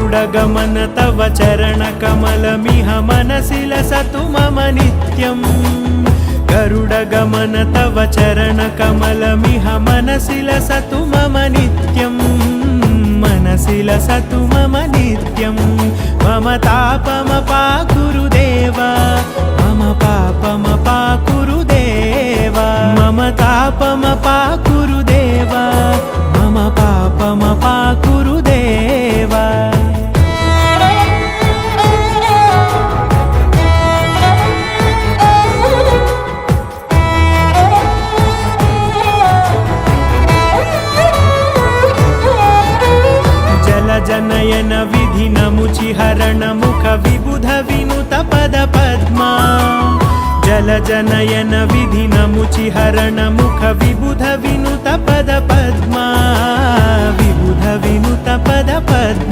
गरुडगमन तव चरणकमलमिह मनसि लसतु मम नित्यम् गरुडगमन तव चरणकमलमिह मनसि लसतु मम नित्यम् मनसि लसतु मम नित्यम् मम तापमपाकुरुदेव मम पापमपाकुरुदेव मम तापमपाकुरुदेव मम पापमपाकुरुदेव जनयन विधिनमुचिहरण मुख विबुध विनुत पद पद्मा जलजनयन विधिनमुचिहरण मुख विबुध विनुत पद पद्मा विबुध विनुत पद पद्मा।